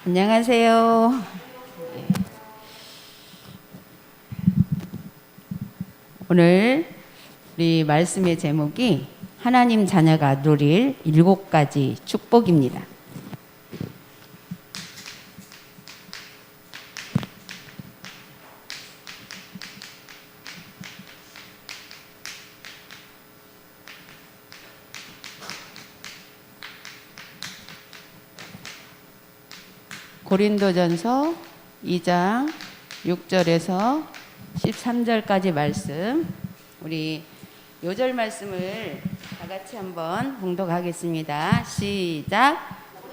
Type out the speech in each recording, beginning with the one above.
안녕하세요. 오늘 우리 말씀의 제목이 하나님 자녀가 누릴 7가지 축복입니다. 고린도전서 2장 6절에서 13절까지 말씀, 우리 요절 말씀을 다 같이 한번 봉독하겠습니다. 시작.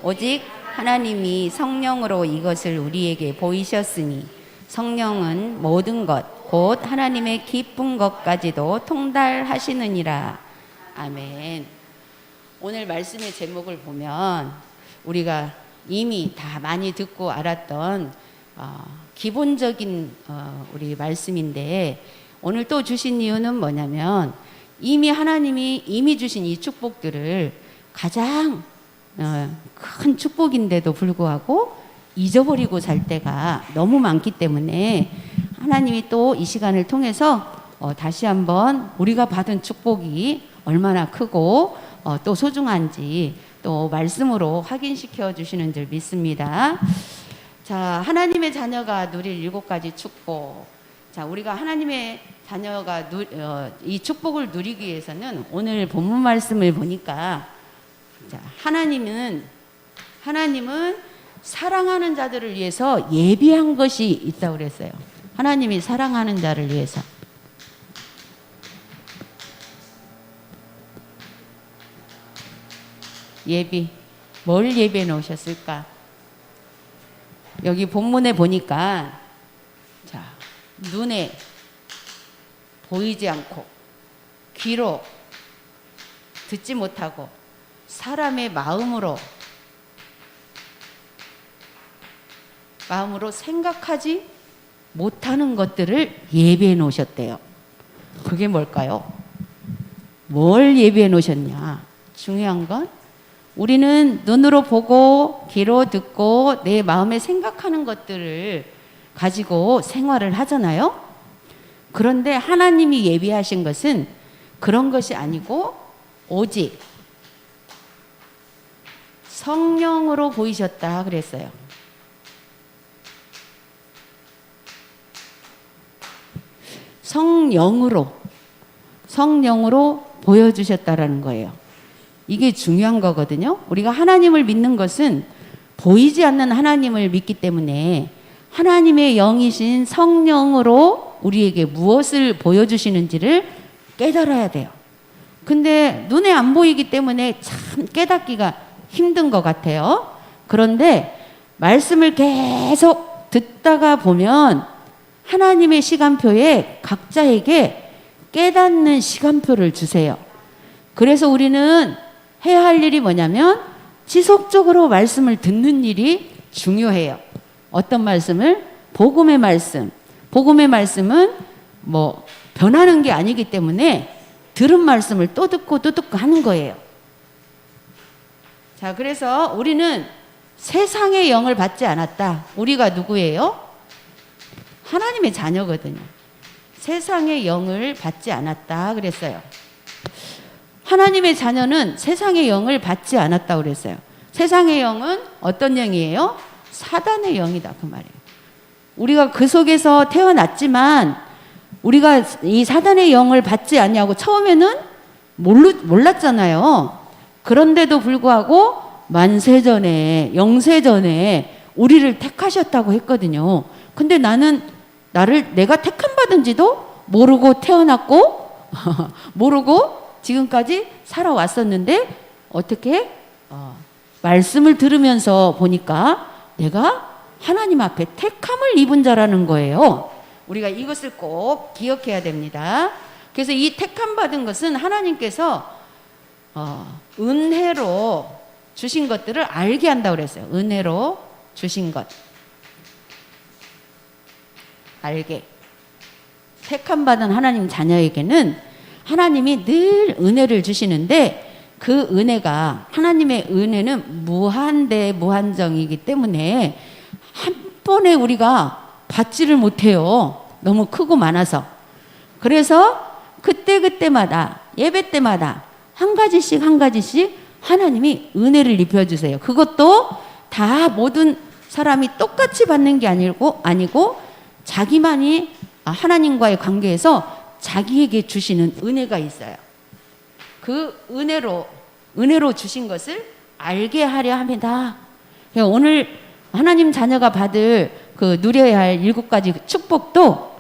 오직 하나님이 성령으로 이것을 우리에게 보이셨으니 성령은 모든 것 곧 하나님의 기쁜 것까지도 통달하시느니라. 아멘. 오늘 말씀의 제목을 보면 우리가 이미 다 많이 듣고 알았던 기본적인 우리 말씀인데, 오늘 또 주신 이유는 뭐냐면 이미 하나님이 이미 주신 이 축복들을 가장 큰 축복인데도 불구하고 잊어버리고 살 때가 너무 많기 때문에 하나님이 또 이 시간을 통해서 다시 한번 우리가 받은 축복이 얼마나 크고 또 소중한지 또 말씀으로 확인시켜 주시는 줄 믿습니다. 자, 하나님의 자녀가 누릴 7가지 축복. 자, 우리가 하나님의 자녀가 이 축복을 누리기 위해서는 오늘 본문 말씀을 보니까, 자, 하나님은 사랑하는 자들을 위해서 예비한 것이 있다고 그랬어요. 하나님이 사랑하는 자를 위해서. 뭘 예비해 놓으셨을까? 여기 본문에 보니까, 자, 눈에 보이지 않고 귀로 듣지 못하고 사람의 마음으로 생각하지 못하는 것들을 예비해 놓으셨대요. 그게 뭘까요? 뭘 예비해 놓으셨냐? 중요한 건 우리는 눈으로 보고 귀로 듣고 내 마음에 생각하는 것들을 가지고 생활을 하잖아요. 그런데 하나님이 예비하신 것은 그런 것이 아니고 오직 성령으로 보이셨다 그랬어요. 성령으로 보여주셨다라는 거예요. 이게 중요한 거거든요. 우리가 하나님을 믿는 것은 보이지 않는 하나님을 믿기 때문에 하나님의 영이신 성령으로 우리에게 무엇을 보여주시는지를 깨달아야 돼요. 근데 눈에 안 보이기 때문에 참 깨닫기가 힘든 것 같아요. 그런데 말씀을 계속 듣다가 보면 하나님의 시간표에 각자에게 깨닫는 시간표를 주세요. 그래서 우리는 해야 할 일이 뭐냐면 지속적으로 말씀을 듣는 일이 중요해요. 어떤 말씀을? 복음의 말씀. 복음의 말씀은 뭐 변하는 게 아니기 때문에 들은 말씀을 또 듣고 하는 거예요. 자, 그래서 우리는 세상의 영을 받지 않았다. 우리가 누구예요? 하나님의 자녀거든요. 세상의 영을 받지 않았다 그랬어요. 하나님의 자녀는 세상의 영을 받지 않았다고 그랬어요. 세상의 영은 어떤 영이에요? 사단의 영이다 그 말이에요. 우리가 그 속에서 태어났지만 우리가 이 사단의 영을 받지 않냐고 처음에는 몰랐잖아요. 그런데도 불구하고 만세전에 영세전에 우리를 택하셨다고 했거든요. 근데 내가 택함 받은지도 모르고 태어났고 모르고 지금까지 살아왔었는데 어떻게 말씀을 들으면서 보니까 내가 하나님 앞에 택함을 입은 자라는 거예요. 우리가 이것을 꼭 기억해야 됩니다. 그래서 이 택함 받은 것은 하나님께서 은혜로 주신 것들을 알게 한다고 그랬어요. 은혜로 주신 것 알게. 택함 받은 하나님 자녀에게는 하나님이 늘 은혜를 주시는데 그 은혜가, 하나님의 은혜는 무한대 무한정이기 때문에 한 번에 우리가 받지를 못해요. 너무 크고 많아서. 그래서 그때그때마다, 예배 때마다 한 가지씩 한 가지씩 하나님이 은혜를 입혀주세요. 그것도 다 모든 사람이 똑같이 받는 게 아니고 자기만이 하나님과의 관계에서 자기에게 주시는 은혜가 있어요. 그 은혜로 주신 것을 알게 하려 합니다. 오늘 하나님 자녀가 받을 그 누려야 할 7가지 축복도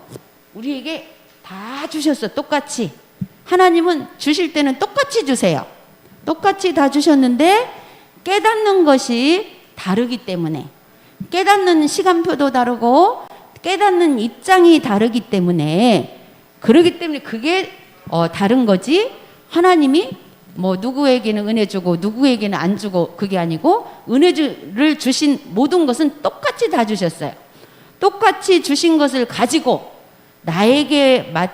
우리에게 다 주셨어. 똑같이. 하나님은 주실 때는 똑같이 주세요. 똑같이 다 주셨는데 깨닫는 것이 다르기 때문에, 깨닫는 시간표도 다르고 깨닫는 입장이 다르기 때문에, 그러기 때문에 그게 다른 거지. 하나님이 뭐 누구에게는 은혜 주고 누구에게는 안 주고 그게 아니고, 은혜를 주신 모든 것은 똑같이 다 주셨어요. 똑같이 주신 것을 가지고 나에게만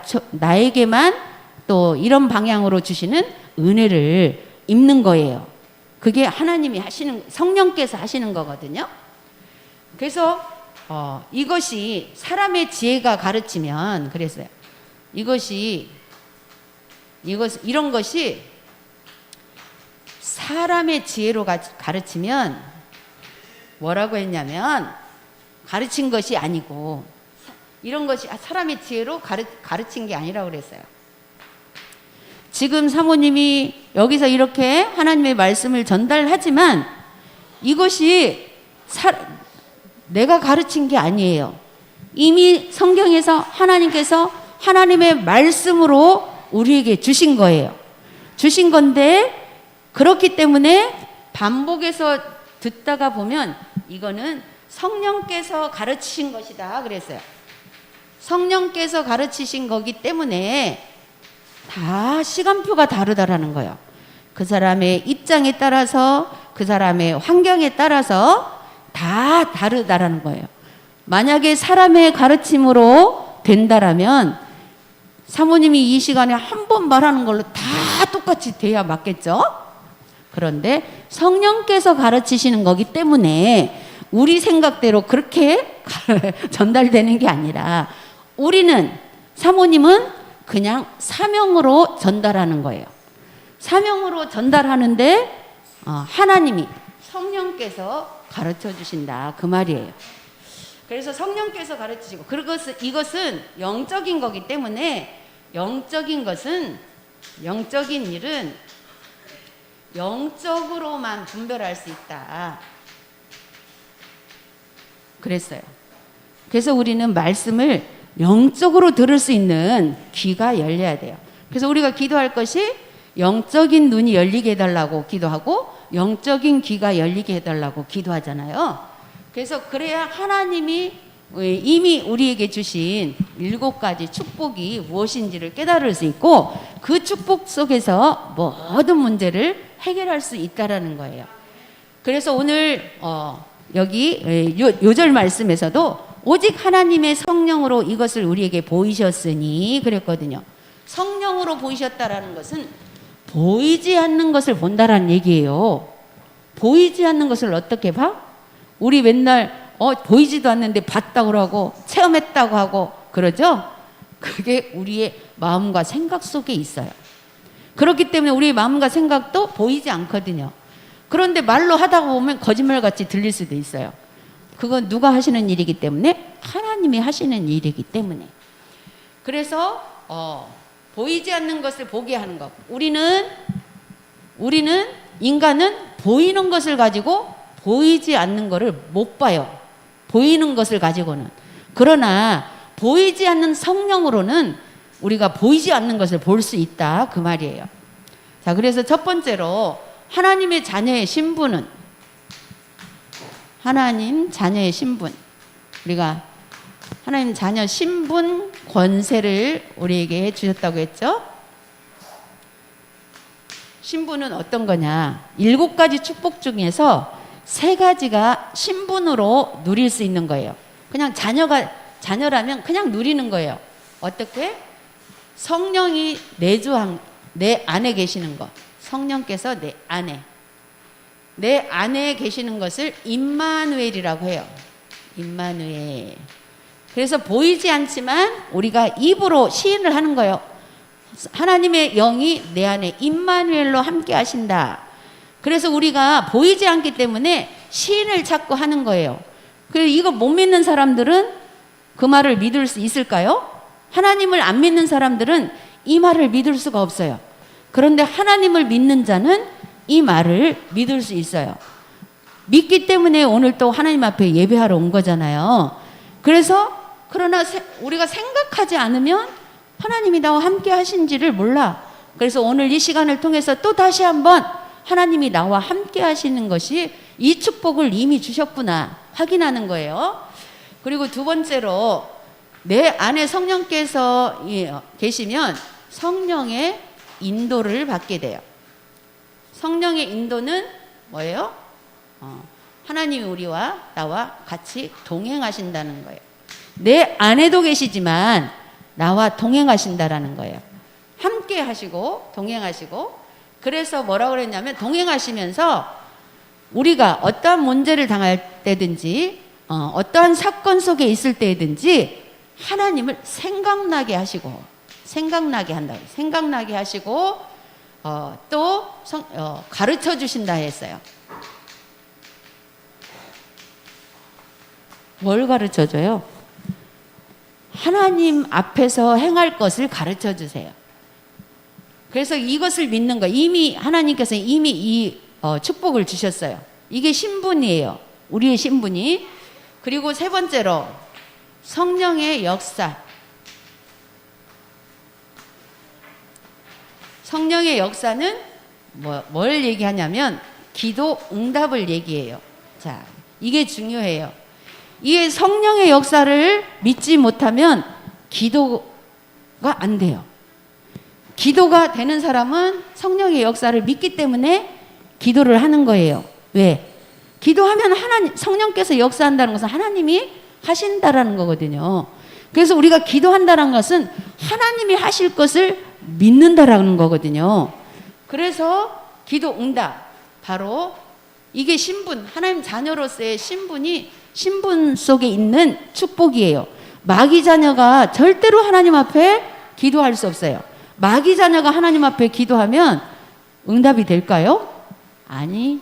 또 이런 방향으로 주시는 은혜를 입는 거예요. 그게 하나님이 하시는, 성령께서 하시는 거거든요. 그래서 이것이 사람의 지혜가 가르치면, 그랬어요. 이런 것이 사람의 지혜로 가르치면 뭐라고 했냐면, 가르친 것이 아니고, 이런 것이 사람의 지혜로 가르친 게 아니라고 그랬어요. 지금 사모님이 여기서 이렇게 하나님의 말씀을 전달하지만 이것이 내가 가르친 게 아니에요. 이미 성경에서 하나님께서 하나님의 말씀으로 우리에게 주신 거예요. 주신 건데, 그렇기 때문에 반복해서 듣다가 보면 이거는 성령께서 가르치신 것이다 그랬어요. 성령께서 가르치신 거기 때문에 다 시간표가 다르다라는 거예요. 그 사람의 입장에 따라서, 그 사람의 환경에 따라서 다 다르다라는 거예요. 만약에 사람의 가르침으로 된다라면 사모님이 이 시간에 한 번 말하는 걸로 다 똑같이 돼야 맞겠죠? 그런데 성령께서 가르치시는 거기 때문에 우리 생각대로 그렇게 전달되는 게 아니라, 사모님은 그냥 사명으로 전달하는 거예요. 사명으로 전달하는데 하나님이, 성령께서 가르쳐 주신다 그 말이에요. 그래서 성령께서 가르치시고, 이것은 영적인 거기 때문에, 영적인 일은 영적으로만 분별할 수 있다 그랬어요. 그래서 우리는 말씀을 영적으로 들을 수 있는 귀가 열려야 돼요. 그래서 우리가 기도할 것이 영적인 눈이 열리게 해달라고 기도하고, 영적인 귀가 열리게 해달라고 기도하잖아요. 그래서 그래야 하나님이 이미 우리에게 주신 7가지 축복이 무엇인지를 깨달을 수 있고, 그 축복 속에서 모든 문제를 해결할 수 있다라는 거예요. 그래서 오늘 여기 요절 말씀에서도 오직 하나님의 성령으로 이것을 우리에게 보이셨으니 그랬거든요. 성령으로 보이셨다라는 것은 보이지 않는 것을 본다라는 얘기예요. 보이지 않는 것을 어떻게 봐? 우리 맨날 보이지도 않는데 봤다고 하고 체험했다고 하고 그러죠? 그게 우리의 마음과 생각 속에 있어요. 그렇기 때문에 우리의 마음과 생각도 보이지 않거든요. 그런데 말로 하다 보면 거짓말같이 들릴 수도 있어요. 그건 누가 하시는 일이기 때문에? 하나님이 하시는 일이기 때문에. 그래서 보이지 않는 것을 보게 하는 것. 우리는 인간은 보이는 것을 가지고 보이지 않는 것을 못 봐요. 보이는 것을 가지고는. 그러나 보이지 않는 성령으로는 우리가 보이지 않는 것을 볼 수 있다 그 말이에요. 자, 그래서 첫 번째로 하나님의 자녀의 신분은, 하나님 자녀의 신분, 우리가 하나님 자녀 신분 권세를 우리에게 주셨다고 했죠. 신분은 어떤 거냐? 7가지 축복 중에서 3가지가 신분으로 누릴 수 있는 거예요. 그냥 자녀라면 그냥 누리는 거예요. 어떻게? 성령이 내 안에 계시는 것. 성령께서 내 안에 계시는 것을 임마누엘이라고 해요. 임마누엘. 그래서 보이지 않지만 우리가 입으로 시인을 하는 거예요. 하나님의 영이 내 안에 임마누엘로 함께 하신다. 그래서 우리가 보이지 않기 때문에 시인을 찾고 하는 거예요. 그래서 이거 못 믿는 사람들은 그 말을 믿을 수 있을까요? 하나님을 안 믿는 사람들은 이 말을 믿을 수가 없어요. 그런데 하나님을 믿는 자는 이 말을 믿을 수 있어요. 믿기 때문에 오늘 또 하나님 앞에 예배하러 온 거잖아요. 그러나 우리가 생각하지 않으면 하나님이 나와 함께 하신지를 몰라. 그래서 오늘 이 시간을 통해서 또 다시 한번 하나님이 나와 함께 하시는 것이 이 축복을 이미 주셨구나 확인하는 거예요. 그리고 두 번째로 내 안에 성령께서 계시면 성령의 인도를 받게 돼요. 성령의 인도는 뭐예요? 하나님이 우리와 나와 같이 동행하신다는 거예요. 내 안에도 계시지만 나와 동행하신다라는 거예요. 함께 하시고 동행하시고, 그래서 뭐라고 그랬냐면 동행하시면서 우리가 어떠한 문제를 당할 때든지 어떠한 사건 속에 있을 때든지 하나님을 생각나게 하시고, 생각나게 한다. 생각나게 하시고 또 가르쳐 주신다 했어요. 뭘 가르쳐 줘요? 하나님 앞에서 행할 것을 가르쳐 주세요. 그래서 이것을 믿는 거, 이미 하나님께서 이미 이 축복을 주셨어요. 이게 신분이에요. 우리의 신분이. 그리고 세 번째로 성령의 역사. 성령의 역사는 뭘 얘기하냐면 기도 응답을 얘기해요. 자, 이게 중요해요. 이 성령의 역사를 믿지 못하면 기도가 안 돼요. 기도가 되는 사람은 성령의 역사를 믿기 때문에 기도를 하는 거예요. 왜? 기도하면 성령께서 역사한다는 것은 하나님이 하신다라는 거거든요. 그래서 우리가 기도한다는 것은 하나님이 하실 것을 믿는다라는 거거든요. 그래서 기도 응답, 바로 이게 신분, 하나님 자녀로서의 신분 속에 있는 축복이에요. 마귀 자녀가 절대로 하나님 앞에 기도할 수 없어요. 마귀 자녀가 하나님 앞에 기도하면 응답이 될까요? 아니,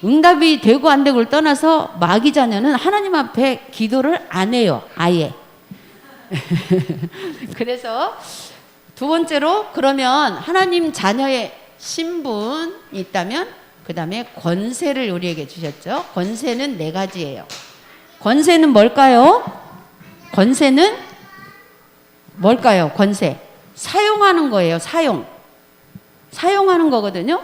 응답이 되고 안 되고를 떠나서 마귀 자녀는 하나님 앞에 기도를 안 해요. 아예. 그래서 두 번째로, 그러면 하나님 자녀의 신분이 있다면 그 다음에 권세를 우리에게 주셨죠. 권세는 네 가지예요. 권세는 뭘까요? 권세는 뭘까요? 권세. 사용하는 거예요. 사용하는 거거든요.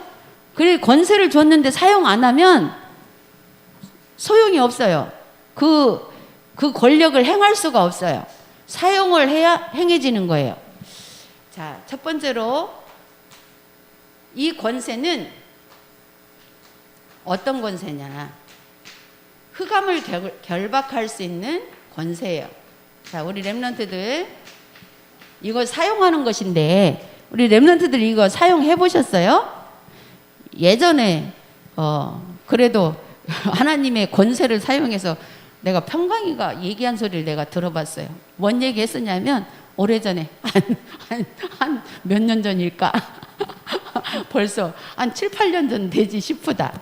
그래, 권세를 줬는데 사용 안 하면 소용이 없어요. 그 권력을 행할 수가 없어요. 사용을 해야 행해지는 거예요. 자, 첫 번째로 이 권세는 어떤 권세냐? 흑암을 결박할 수 있는 권세예요. 자, 우리 렘넌트들 이거 사용하는 것인데, 우리 렘넌트들 이거 사용해 보셨어요? 예전에 그래도 하나님의 권세를 사용해서 내가 평강이가 얘기한 소리를 내가 들어봤어요. 뭔 얘기 했었냐면, 오래전에 한 몇 년 전일까? 벌써 한 7, 8년 전 되지 싶다.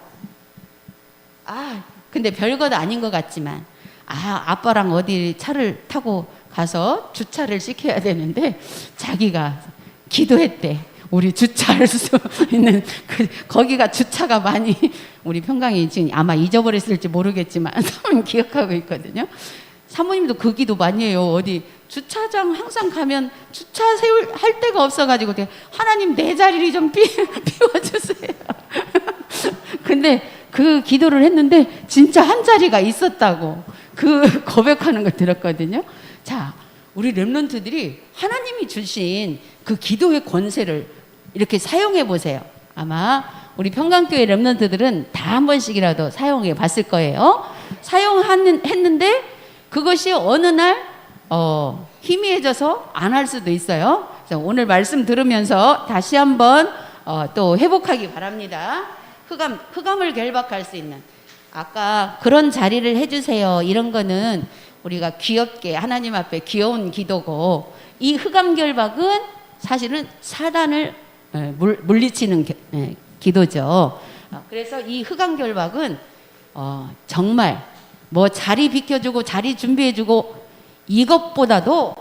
근데 별것 아닌 것 같지만, 아빠랑 어디 차를 타고 가서 주차를 시켜야 되는데 자기가 기도했대. 우리 주차할 수 있는 거기가 주차가 많이, 우리 평강이 지금 아마 잊어버렸을지 모르겠지만 사모님 기억하고 있거든요. 사모님도 그 기도 많이 해요. 어디 주차장 항상 가면 주차 할 데가 없어가지고 하나님 내 자리를 좀 비워주세요. 근데 그 기도를 했는데 진짜 한 자리가 있었다고 그 고백하는 걸 들었거든요. 자, 우리 렘넌트들이 하나님이 주신 그 기도의 권세를 이렇게 사용해 보세요. 아마 우리 평강교회 렘넌트들은 다 한 번씩이라도 사용해 봤을 거예요. 사용했는데 그것이 어느 날 희미해져서 안 할 수도 있어요. 그래서 오늘 말씀 들으면서 다시 한번 또 회복하기 바랍니다. 흑암을 결박할 수 있는 아까 그런 자리를 해주세요. 이런 거는 우리가 귀엽게 하나님 앞에 귀여운 기도고 이 흑암 결박은 사실은 사단을 물리치는 기도죠. 그래서 이 흑암 결박은 정말 뭐 자리 비켜주고 자리 준비해주고 이것보다도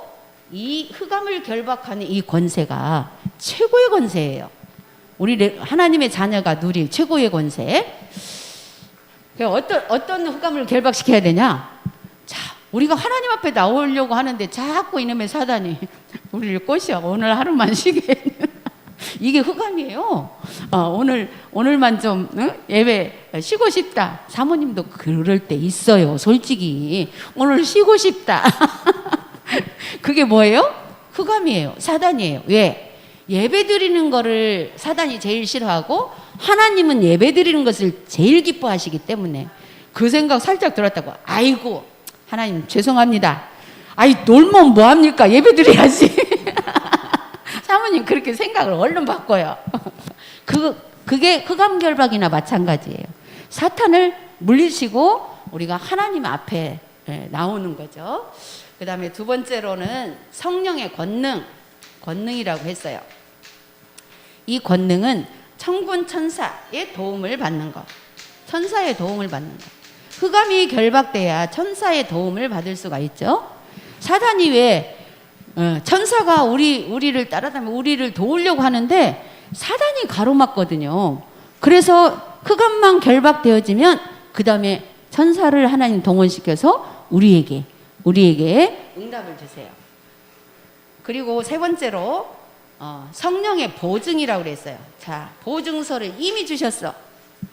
이 흑암을 결박하는 이 권세가 최고의 권세예요. 우리 하나님의 자녀가 누릴 최고의 권세. 어떤 흑암을 결박시켜야 되냐? 자, 우리가 하나님 앞에 나오려고 하는데 자꾸 이놈의 사단이 우리를 꼬셔. 오늘 하루만 쉬게. 이게 흑암이에요. 오늘만 좀 예배 쉬고 싶다. 사모님도 그럴 때 있어요. 솔직히 오늘 쉬고 싶다. 그게 뭐예요? 흑암이에요. 사단이에요. 왜? 예배 드리는 거를 사단이 제일 싫어하고 하나님은 예배 드리는 것을 제일 기뻐하시기 때문에 그 생각 살짝 들었다고. 아이고 하나님 죄송합니다. 아이 놀면 뭐합니까? 예배 드려야지. 사모님 그렇게 생각을 얼른 바꿔요. 그게 흑암 결박이나 마찬가지예요. 사탄을 물리치고 우리가 하나님 앞에 나오는 거죠. 그 다음에 두 번째로는 성령의 권능이라고 했어요. 이 권능은 천군 천사의 도움을 받는 것. 천사의 도움을 받는 것. 흑암이 결박돼야 천사의 도움을 받을 수가 있죠. 사단이 왜 천사가 우리를 따라다니면 우리를 도우려고 하는데 사단이 가로막거든요. 그래서 흑암만 결박되어지면 그 다음에 천사를 하나님 동원시켜서 우리에게 응답을 주세요. 그리고 세 번째로 성령의 보증이라고 그랬어요. 자, 보증서를 이미 주셨어.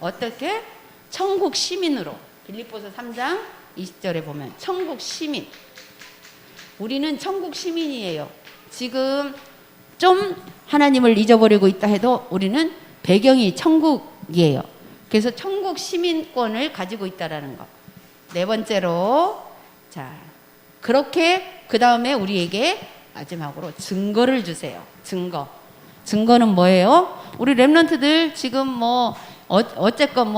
어떻게? 천국 시민으로. 빌립보서 3장 20절에 보면 천국 시민. 우리는 천국 시민이에요. 지금 좀 하나님을 잊어버리고 있다 해도 우리는 배경이 천국이에요. 그래서 천국 시민권을 가지고 있다라는 거. 네 번째로 자, 그렇게 그 다음에 우리에게 마지막으로 증거를 주세요. 증거는 뭐예요? 우리 렘넌트들 지금 뭐 어쨌건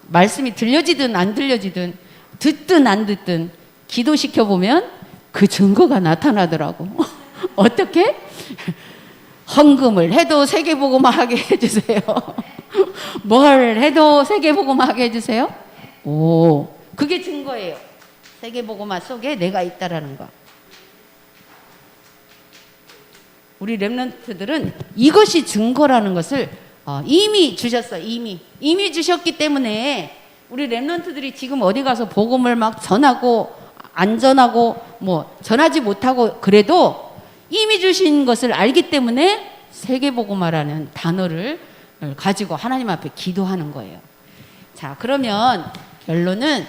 말씀이 들려지든 안 들려지든 듣든 안 듣든 기도시켜 보면 그 증거가 나타나더라고. 어떻게? 헌금을 해도 세계복음 하게 해주세요. 뭘 해도 세계복음 하게 해주세요. 오, 그게 증거예요. 세계복음화 속에 내가 있다라는 거. 우리 렘넌트들은 이것이 증거라는 것을 이미 주셨어. 이미 주셨기 때문에 우리 렘넌트들이 지금 어디 가서 복음을 막 전하고 안 전하고 뭐 전하지 못하고 그래도 이미 주신 것을 알기 때문에 세계복음화라는 단어를 가지고 하나님 앞에 기도하는 거예요. 자, 그러면 결론은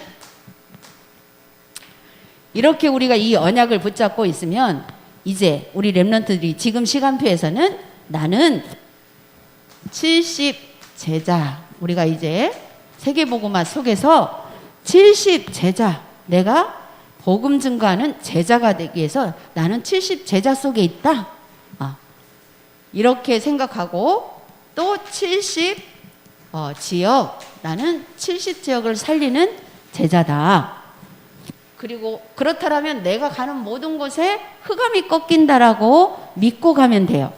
이렇게 우리가 이 언약을 붙잡고 있으면 이제 우리 렘넌트들이 지금 시간표에서는 나는 70 제자, 우리가 이제 세계복음화 속에서 70 제자, 내가 복음 증거하는 제자가 되기 위해서 나는 70 제자 속에 있다. 이렇게 생각하고 또 70 지역, 나는 70 지역을 살리는 제자다. 그리고 그렇다면 내가 가는 모든 곳에 흑암이 꺾인다라고 믿고 가면 돼요.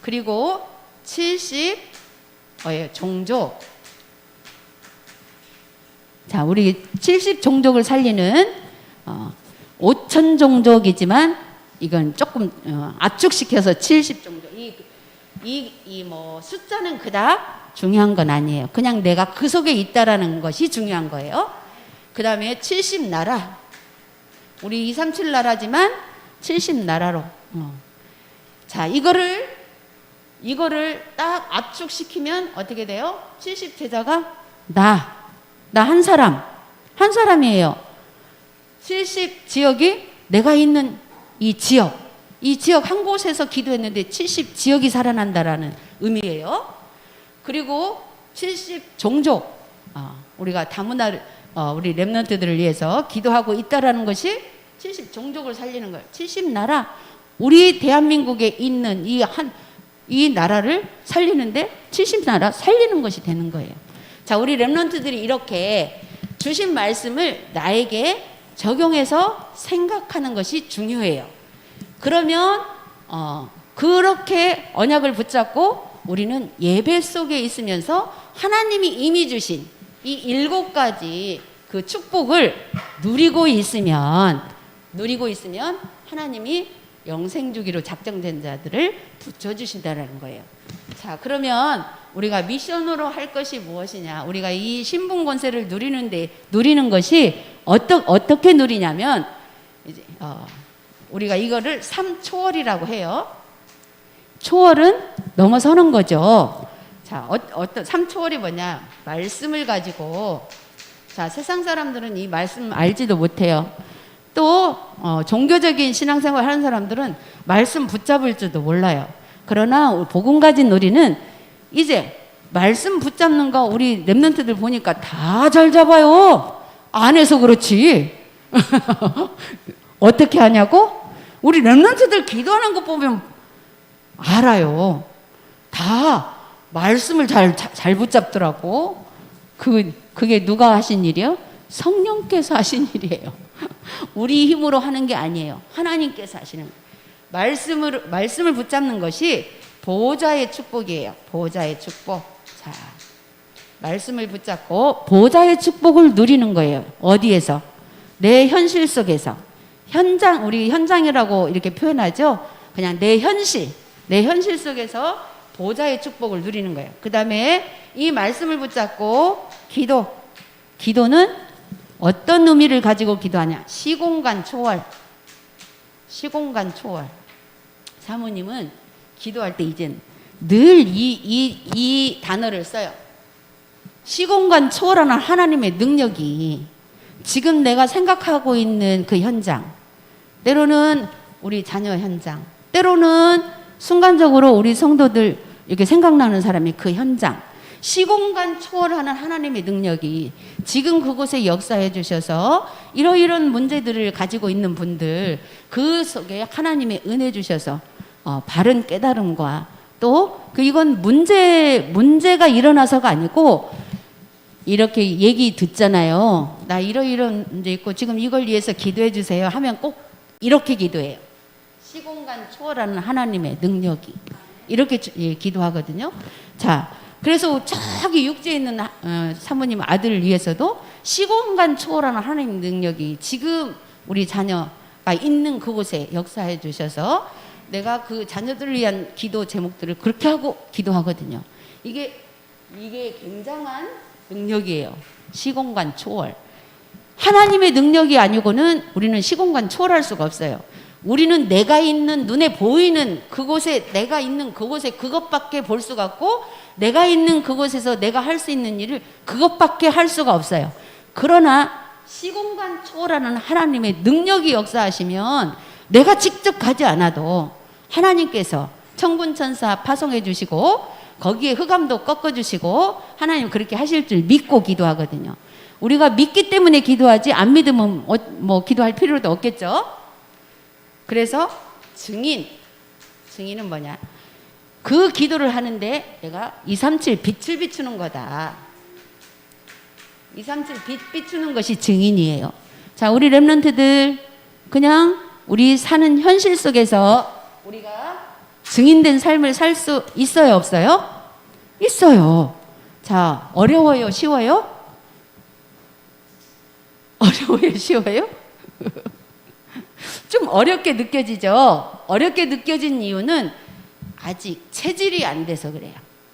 그리고 70 종족. 자, 우리 70 종족을 살리는 5천 종족이지만 이건 조금 압축시켜서 70 종족. 이 숫자는 그닥 중요한 건 아니에요. 그냥 내가 그 속에 있다라는 것이 중요한 거예요. 그 다음에 70 나라. 우리 237 나라지만 70 나라로. 자, 이거를 딱 압축시키면 어떻게 돼요? 70 제자가 나 한 사람이에요. 70 지역이 내가 있는 이 지역 한 곳에서 기도했는데 70 지역이 살아난다라는 의미예요. 그리고 70 종족, 우리가 다문화 우리 렘넌트들을 위해서 기도하고 있다라는 것이 70 종족을 살리는 거예요. 70 나라, 우리 대한민국에 있는 이 이 나라를 살리는데 70나라 살리는 것이 되는 거예요. 자, 우리 렘넌트들이 이렇게 주신 말씀을 나에게 적용해서 생각하는 것이 중요해요. 그러면 그렇게 언약을 붙잡고 우리는 예배 속에 있으면서 하나님이 이미 주신 이 7가지 그 축복을 누리고 있으면 하나님이 영생주기로 작정된 자들을 붙여주신다는 거예요. 자, 그러면 우리가 미션으로 할 것이 무엇이냐? 우리가 이 신분 권세를 누리는 것이 어떻게 누리냐면 이제 우리가 이거를 3초월이라고 해요. 초월은 넘어서는 거죠. 자, 어떤 3초월이 뭐냐? 말씀을 가지고, 자, 세상 사람들은 이 말씀 알지도 못해요. 또 종교적인 신앙생활 하는 사람들은 말씀 붙잡을 줄도 몰라요. 그러나 복음 가진 우리는 이제 말씀 붙잡는 거 우리 렘넌트들 보니까 다 잘 잡아요. 안 해서 그렇지. 어떻게 하냐고? 우리 렘넌트들 기도하는 거 보면 알아요. 다 말씀을 잘 붙잡더라고. 그게 누가 하신 일이요? 성령께서 하신 일이에요. 우리 힘으로 하는 게 아니에요. 하나님께서 하시는 거예요. 말씀을 붙잡는 것이 보호자의 축복이에요. 보호자의 축복. 자, 말씀을 붙잡고 보호자의 축복을 누리는 거예요. 어디에서? 내 현실 속에서. 우리 현장이라고 이렇게 표현하죠. 그냥 내 현실 속에서 보호자의 축복을 누리는 거예요. 그 다음에 이 말씀을 붙잡고 기도는 어떤 의미를 가지고 기도하냐? 시공간 초월. 사모님은 기도할 때 이젠 늘 이 단어를 써요. 시공간 초월하는 하나님의 능력이 지금 내가 생각하고 있는 그 현장, 때로는 우리 자녀 현장, 때로는 순간적으로 우리 성도들 이렇게 생각나는 사람이 그 현장, 시공간 초월하는 하나님의 능력이 지금 그곳에 역사해 주셔서 이러이런 문제들을 가지고 있는 분들 그 속에 하나님의 은혜 주셔서 바른 깨달음과 또 이건 문제가 일어나서가 아니고 이렇게 얘기 듣잖아요. 나 이런 문제 있고 지금 이걸 위해서 기도해 주세요 하면 꼭 이렇게 기도해요. 시공간 초월하는 하나님의 능력이 이렇게 기도하거든요. 자, 그래서 저기 육지에 있는 사모님 아들을 위해서도 시공간 초월하는 하나님의 능력이 지금 우리 자녀가 있는 그곳에 역사해 주셔서 내가 그 자녀들을 위한 기도 제목들을 그렇게 하고 기도하거든요. 이게 굉장한 능력이에요. 시공간 초월. 하나님의 능력이 아니고는 우리는 시공간 초월할 수가 없어요. 우리는 내가 있는 눈에 보이는 그곳에 내가 있는 그곳에 그것밖에 볼 수가 없고 내가 있는 그곳에서 내가 할 수 있는 일을 그것밖에 할 수가 없어요. 그러나 시공간 초월하는 하나님의 능력이 역사하시면 내가 직접 가지 않아도 하나님께서 천군 천사 파송해 주시고 거기에 흑암도 꺾어 주시고 하나님 그렇게 하실 줄 믿고 기도하거든요. 우리가 믿기 때문에 기도하지 안 믿으면 뭐 기도할 필요도 없겠죠. 그래서 증인은 뭐냐? 그 기도를 하는데 내가 237 빛을 비추는 거다. 237 빛 비추는 것이 증인이에요. 자, 우리 렘넌트들 그냥 우리 사는 현실 속에서 우리가 증인된 삶을 살 수 있어요, 없어요? 있어요. 자, 어려워요, 쉬워요? 어려워요, 쉬워요? 좀 어렵게 느껴지죠? 어렵게 느껴진 이유는 아직 체질이 안 돼서 그래요.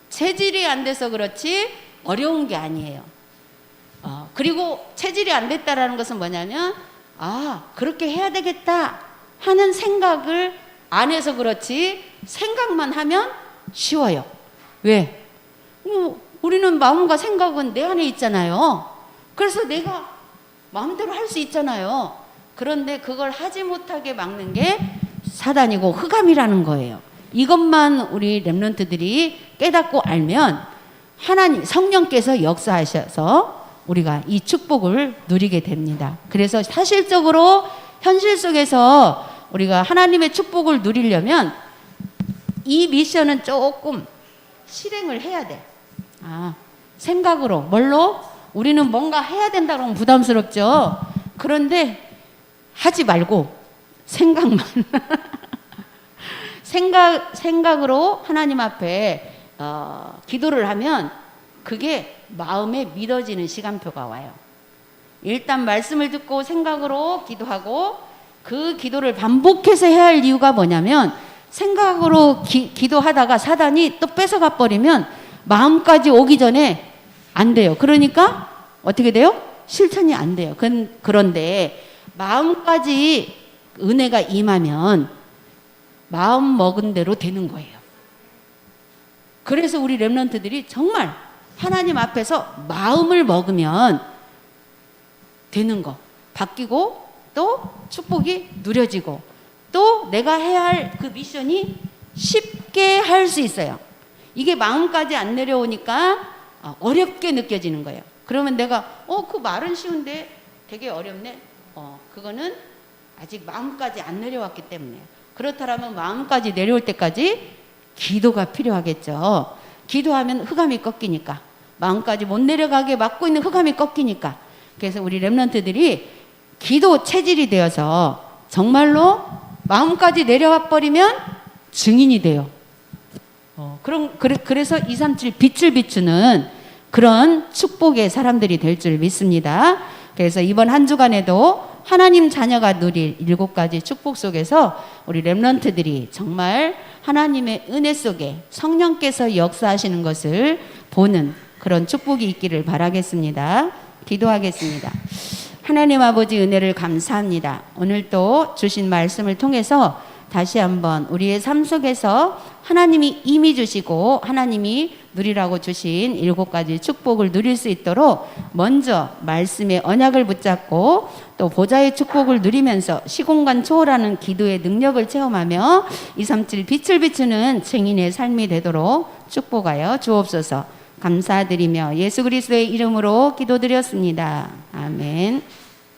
체질이 안 돼서 그렇지 어려운 게 아니에요. 그리고 체질이 안 됐다라는 것은 뭐냐면 그렇게 해야 되겠다 하는 생각을 안 해서 그렇지 생각만 하면 쉬워요. 왜? 우리는 마음과 생각은 내 안에 있잖아요. 그래서 내가 마음대로 할 수 있잖아요. 그런데 그걸 하지 못하게 막는 게 사단이고 흑암이라는 거예요. 이것만 우리 렘넌트들이 깨닫고 알면 하나님 성령께서 역사하셔서 우리가 이 축복을 누리게 됩니다. 그래서 사실적으로 현실 속에서 우리가 하나님의 축복을 누리려면 이 미션은 조금 실행을 해야 돼. 생각으로. 뭘로? 우리는 뭔가 해야 된다 그러면 부담스럽죠. 그런데 하지 말고 생각만. 생각으로 하나님 앞에 기도를 하면 그게 마음에 믿어지는 시간표가 와요. 일단 말씀을 듣고 생각으로 기도하고 그 기도를 반복해서 해야 할 이유가 뭐냐면 생각으로 기도하다가 사단이 또 뺏어가 버리면 마음까지 오기 전에 안 돼요. 그러니까 어떻게 돼요? 실천이 안 돼요. 그런데 마음까지 은혜가 임하면 마음 먹은 대로 되는 거예요. 그래서 우리 렘넌트들이 정말 하나님 앞에서 마음을 먹으면 되는 거 바뀌고 또 축복이 누려지고 또 내가 해야 할 그 미션이 쉽게 할 수 있어요. 이게 마음까지 안 내려오니까 어렵게 느껴지는 거예요. 그러면 내가 그 말은 쉬운데 되게 어렵네. 그거는 아직 마음까지 안 내려왔기 때문에. 그렇다면 마음까지 내려올 때까지 기도가 필요하겠죠. 기도하면 흑암이 꺾이니까. 마음까지 못 내려가게 막고 있는 흑암이 꺾이니까. 그래서 우리 렘넌트들이 기도 체질이 되어서 정말로 마음까지 내려와 버리면 증인이 돼요. 그래서 237 빛을 비추는 그런 축복의 사람들이 될 줄 믿습니다. 그래서 이번 한 주간에도 하나님 자녀가 누릴 7가지 축복 속에서 우리 렘넌트들이 정말 하나님의 은혜 속에 성령께서 역사하시는 것을 보는 그런 축복이 있기를 바라겠습니다. 기도하겠습니다. 하나님 아버지 은혜를 감사합니다. 오늘 또 주신 말씀을 통해서 다시 한번 우리의 삶 속에서 하나님이 이미 주시고 하나님이 누리라고 주신 7가지 축복을 누릴 수 있도록 먼저 말씀의 언약을 붙잡고 또 보좌의 축복을 누리면서 시공간 초월하는 기도의 능력을 체험하며 237 빛을 비추는 증인의 삶이 되도록 축복하여 주옵소서. 감사드리며 예수 그리스도의 이름으로 기도드렸습니다. 아멘.